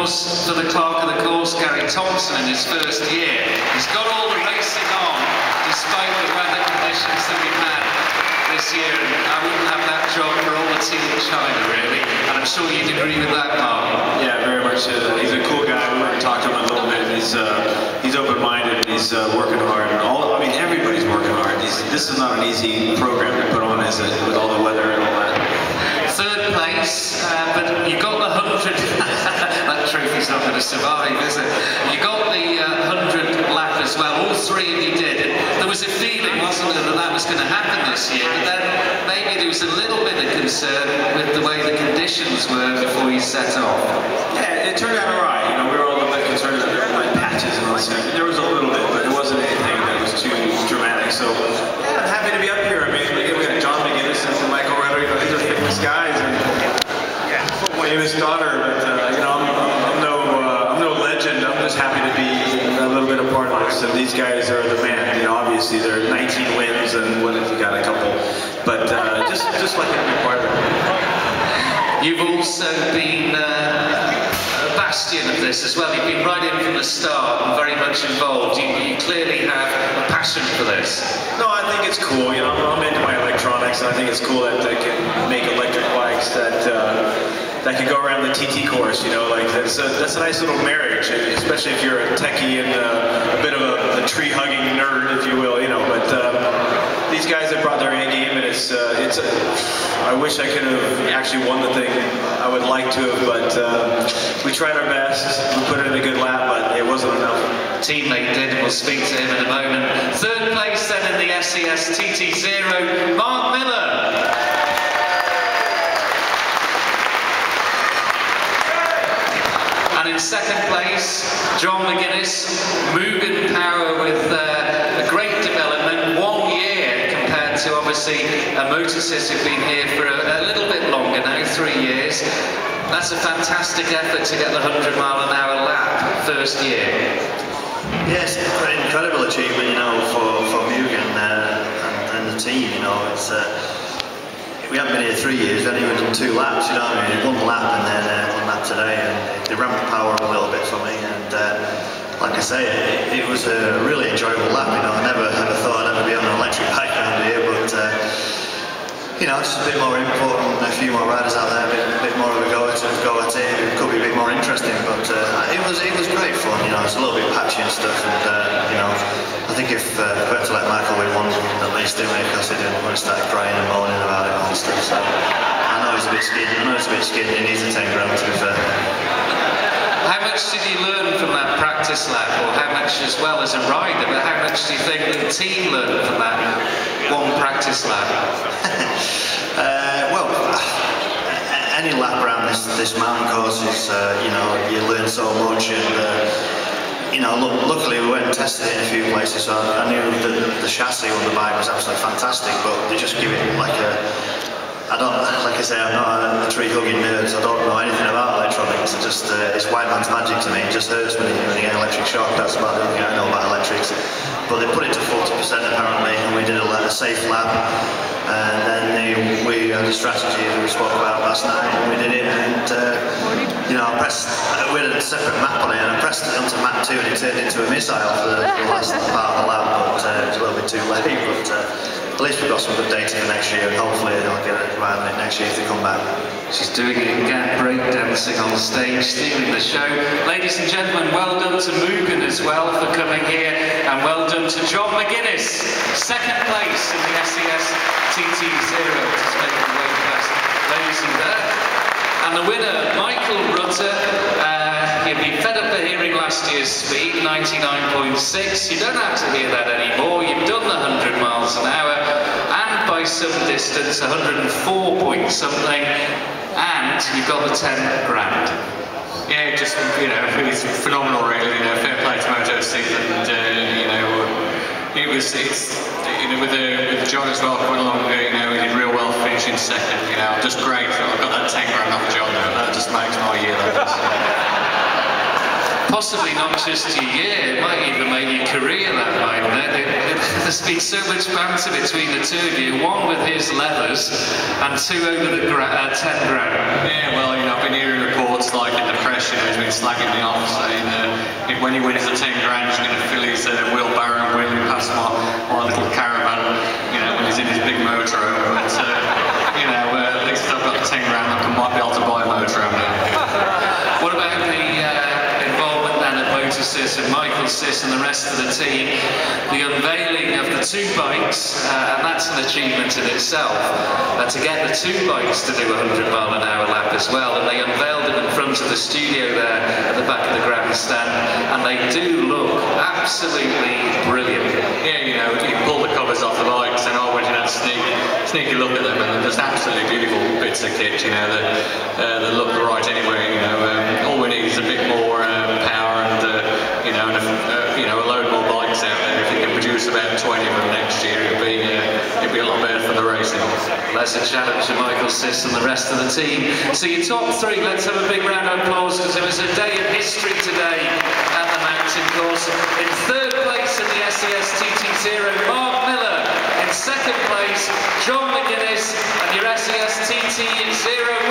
applause for the clerk of the course, Gary Thompson, in his first year. He's got all the racing on, despite the weather conditions that we've had this year. And I wouldn't have that job for all the team in China, really. And I'm sure you'd agree with that, Mark. Yeah, very much. He's a cool guy. We went and talked to him a little bit. He's open-minded. He's working hard. And I mean, everybody's working hard. This is not an easy program to put on, is it? With all the weather and all that. Third place, but you got the 100. That trophy's not going to survive, is it? You got the 100 lap as well. All three of you did. There was a feeling, wasn't there, that that was going to happen this year, but then maybe there was a little bit of concern with the way the conditions were before you set off. Yeah, it turned out all right. You know, we were all a little bit concerned about the wet patches and all that stuff. There was a little bit, but it wasn't anything that was too dramatic. So, yeah, I'm happy to be up here. I mean, we got John McGinnis and Michael Rutter. You know, these are famous guys, and famous daughter. But you know, I'm no legend. I'm just happy to be a little bit a part of this. And these guys are the man. You know, obviously they're 19 wins, and what if you got a couple? But just like to be part of it. You've also been a bastion of this as well. You've been right in from the start and very much involved. You clearly have a passion for this. No, I think it's cool. You know, I'm into my electronics, and I think it's cool that they can make electric bikes that can go around the TT course. You know, like that's a nice little marriage, especially if you're a techie and a bit of a tree-hugging nerd, if you will. You know, but these guys have brought their A game, and I wish I could have actually won the thing. I would like to have, but we tried our best. We put it in a good lap, but it wasn't enough. Teammate did, and we'll speak to him in a moment. Third place then in the SES TT0, Mark Miller. And in second place, John McGinnis, Mugen Power with a great development, 1 year compared to obviously Motorsis who've been here for a little bit longer now, 3 years. That's a fantastic effort to get the 100-mile-an-hour lap first year. Yes, it's an incredible achievement, you know, for Mugen and the team. You know, it's we haven't been here 3 years. We've only done 2 laps. You know what I mean? 1 lap and then 1 lap today, and they ramped the power up a little bit for me. And like I say, it was a really enjoyable lap. You know, I never thought I'd ever be on an electric bike around here, but you know, just a bit more input and a few more riders out there, a bit more of a go at it. It could be a bit more interesting, but it was great fun. You know, it's a little bit patchy and stuff, and you know, I think if we had to let Michael win one at least, didn't we? Because he didn't want to start crying and moaning about it and stuff. So I know he's a bit skinned. He needs a 10 grand to be fair. How much did you learn from that practice lap, or how much as well as a rider, but how much do you think the team learned from that 1 practice lap? Well, any lap around this mountain course is, you know, you learn so much, and you know, luckily we went and tested it in a few places, so I knew the chassis on the bike was absolutely fantastic, but they just give it like like I say, I'm not a tree-hugging nerd, so I don't know anything about electronics. It's white man's magic to me. It just hurts when you get an electric shock. That's about the only thing I know about electrics. But they put it to 40% apparently, and we did a safe lap. And then we had a strategy that we spoke about last night, and we did it. And you know, we had a separate map on it, and I pressed it onto map 2, and it turned into a missile for the last part of the lap. But it was a little bit too late. But at least we've got some good data for next year, and hopefully they'll get it right on it next year if they come back. She's doing it again, breakdancing on stage, stealing the show. Ladies and gentlemen, well done to Mugen as well for coming here, and well done to John McGinnis, second place in the SES TT0, just making the way past those in there. And the winner, Michael Rutter. You'll be fed up of hearing last year's speed, 99.6. You don't have to hear that anymore. You've done the 100 miles an hour, and by some distance, 104 point something, and you've got the 10 grand. Yeah, just, you know, it's phenomenal, really. You know, fair play to Motorsis, and you know, you know, with John as well coming along, you know, he did real well finishing second. You know, just great. I've got that 10 grand off John. That just makes my year. Possibly not just your year, it might even make your career that way. There's been so much banter between the two of you, one with his leathers and 2 over the 10 grand. Yeah, well, you know, I've been hearing reports reports like in the press, you know, he's been slagging me off, saying when he wins the 10 grand, he's going to fill his wheelbarrow and wheel past my little caravan, you know, when he's in his big motorhome. But you know, at least I've got 10 grand, I might be able to buy a motorhome now. What about the involvement then at Motor SES and Michael SES and the rest of the team? The unveiling of the 2 bikes, and that's an achievement in itself. To get the 2 bikes to do a 100-mile-an-hour lap as well, and they unveiled them in front of the studio there at the back of the grandstand, and they do look absolutely brilliant. Yeah, you know, you pull the covers off the bikes and I went and had a sneaky look at them, and they're just absolutely beautiful bits of kit, you know, that look right anyway, you know. All we need is a bit more power and, you know, a load more bikes out there. If you can produce about 20 of them next year, it'd be a lot better for the racing. That's a challenge to Michael SES and the rest of the team. So your top 3, let's have a big round of applause, because it was a day of history today at the mountain course. In 3rd place in the SES TT0, Mark Miller. In 2nd place, John McGuinness, and your SES TT0